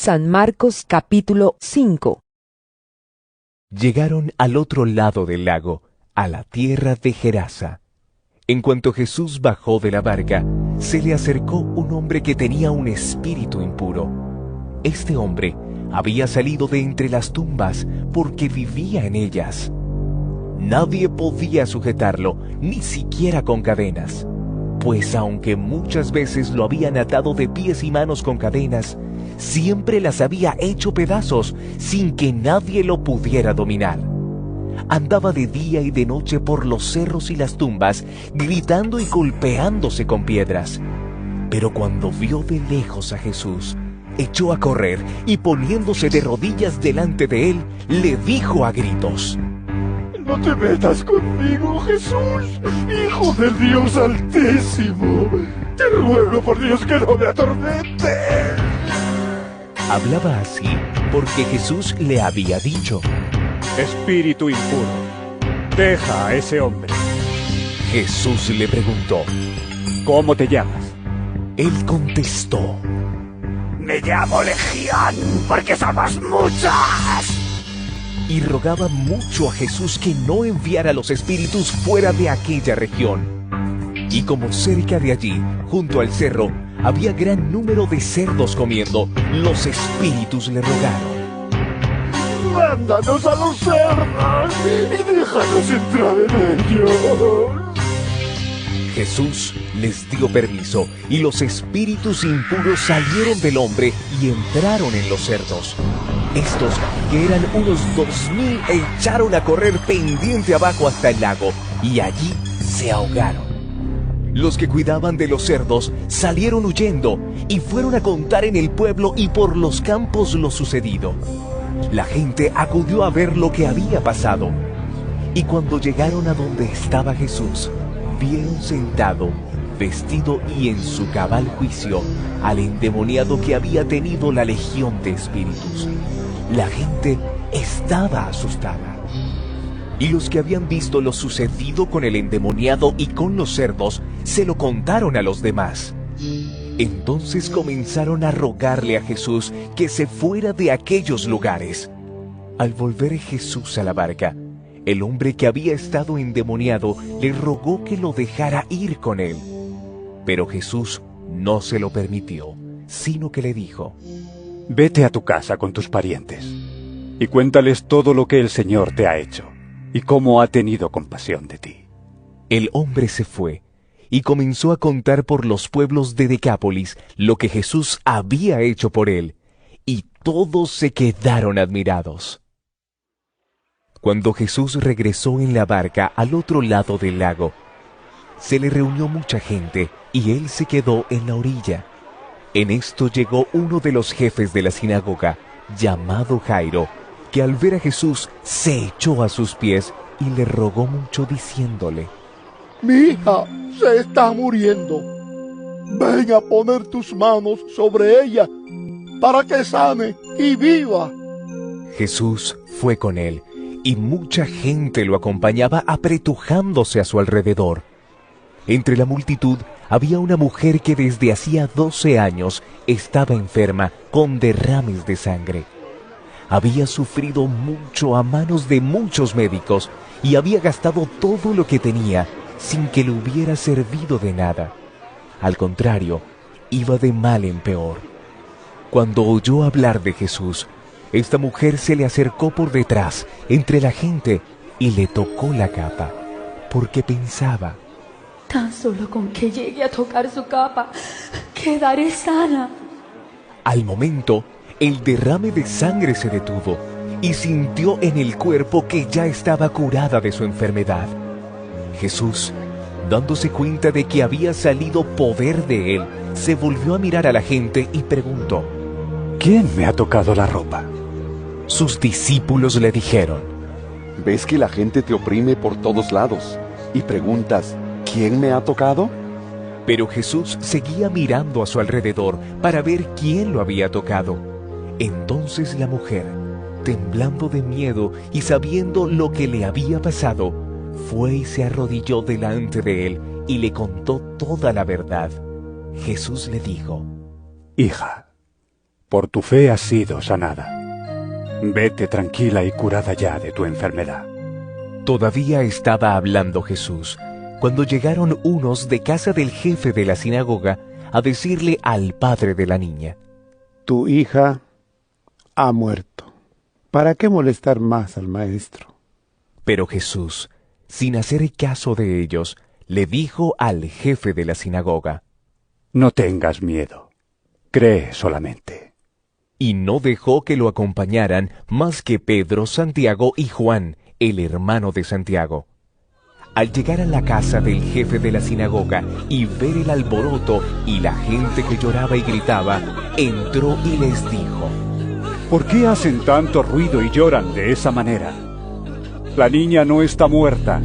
San Marcos capítulo 5. Llegaron al otro lado del lago, a la tierra de Gerasa. En cuanto Jesús bajó de la barca, se le acercó un hombre que tenía un espíritu impuro. Este hombre había salido de entre las tumbas porque vivía en ellas. Nadie podía sujetarlo, ni siquiera con cadenas, pues aunque muchas veces lo habían atado de pies y manos con cadenas, siempre las había hecho pedazos sin que nadie lo pudiera dominar. Andaba de día y de noche por los cerros y las tumbas, gritando y golpeándose con piedras. Pero cuando vio de lejos a Jesús, echó a correr y poniéndose de rodillas delante de él, le dijo a gritos: «No te metas conmigo, Jesús, Hijo del Dios Altísimo. Te ruego por Dios que no me atormentes». Hablaba así porque Jesús le había dicho: «Espíritu impuro, deja a ese hombre». Jesús le preguntó: «¿Cómo te llamas?» Él contestó: «Me llamo Legión, porque somos muchas». Y rogaba mucho a Jesús que no enviara a los espíritus fuera de aquella región. Y como cerca de allí, junto al cerro, había gran número de cerdos comiendo, los espíritus le rogaron: «Mándanos a los cerdos y déjanos entrar en ellos». Cerdos les dio permiso, y los espíritus impuros salieron del hombre y entraron en los cerdos. Estos, que eran unos 2000, echaron a correr pendiente abajo hasta el lago, y allí se ahogaron. Los que cuidaban de los cerdos salieron huyendo y fueron a contar en el pueblo y por los campos lo sucedido. La gente acudió a ver lo que había pasado, y cuando llegaron a donde estaba Jesús, vieron sentado, vestido y en su cabal juicio, al endemoniado que había tenido la legión de espíritus. La gente estaba asustada. Y los que habían visto lo sucedido con el endemoniado y con los cerdos, se lo contaron a los demás. Entonces comenzaron a rogarle a Jesús que se fuera de aquellos lugares. Al volver Jesús a la barca, el hombre que había estado endemoniado le rogó que lo dejara ir con él. Pero Jesús no se lo permitió, sino que le dijo: «Vete a tu casa con tus parientes y cuéntales todo lo que el Señor te ha hecho y cómo ha tenido compasión de ti». El hombre se fue y comenzó a contar por los pueblos de Decápolis lo que Jesús había hecho por él, y todos se quedaron admirados. Cuando Jesús regresó en la barca al otro lado del lago, se le reunió mucha gente y él se quedó en la orilla. En esto llegó uno de los jefes de la sinagoga, llamado Jairo, que al ver a Jesús se echó a sus pies y le rogó mucho diciéndole: «Mi hija se está muriendo. Ven a poner tus manos sobre ella para que sane y viva». Jesús fue con él, y mucha gente lo acompañaba apretujándose a su alrededor. Entre la multitud había una mujer que desde hacía 12 años estaba enferma con derrames de sangre. Había sufrido mucho a manos de muchos médicos y había gastado todo lo que tenía sin que le hubiera servido de nada. Al contrario, iba de mal en peor. Cuando oyó hablar de Jesús, esta mujer se le acercó por detrás, entre la gente, y le tocó la capa, porque pensaba: «Tan solo con que llegue a tocar su capa, quedaré sana». Al momento, el derrame de sangre se detuvo, y sintió en el cuerpo que ya estaba curada de su enfermedad. Jesús, dándose cuenta de que había salido poder de él, se volvió a mirar a la gente y preguntó: «¿Quién me ha tocado la ropa?». Sus discípulos le dijeron: ¿Ves que la gente te oprime por todos lados y preguntas: ¿quién me ha tocado? Pero Jesús seguía mirando a su alrededor para ver quién lo había tocado. Entonces la mujer, temblando de miedo y sabiendo lo que le había pasado, fue y se arrodilló delante de él y le contó toda la verdad. Jesús le dijo: «Hija, por tu fe has sido sanada. Vete tranquila y curada ya de tu enfermedad. Todavía estaba hablando Jesús cuando llegaron unos de casa del jefe de la sinagoga a decirle al padre de la niña: Tu hija ha muerto. ¿Para qué molestar más al maestro? Pero Jesús, sin hacer caso de ellos, le dijo al jefe de la sinagoga: No tengas miedo, cree solamente. Y no dejó que lo acompañaran más que Pedro, Santiago y Juan, el hermano de Santiago. Al llegar a la casa del jefe de la sinagoga y ver el alboroto y la gente que lloraba y gritaba, entró y les dijo: ¿Por qué hacen tanto ruido y lloran de esa manera? La niña no está muerta,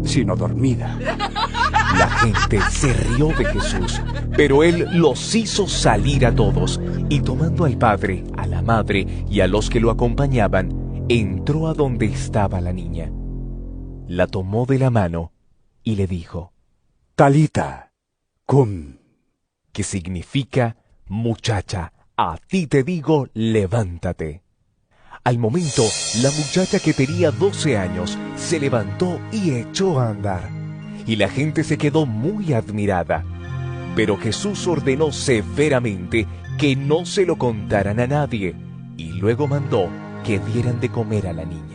sino dormida. La gente se rió de Jesús, pero él los hizo salir a todos, y tomando al padre, a la madre y a los que lo acompañaban, entró a donde estaba la niña. La tomó de la mano y le dijo: Talita, cum, que significa: muchacha, a ti te digo, levántate. Al momento, la muchacha, que tenía 12 años, se levantó y echó a andar. Y la gente se quedó muy admirada. Pero Jesús ordenó severamente que no se lo contaran a nadie, y luego mandó que dieran de comer a la niña.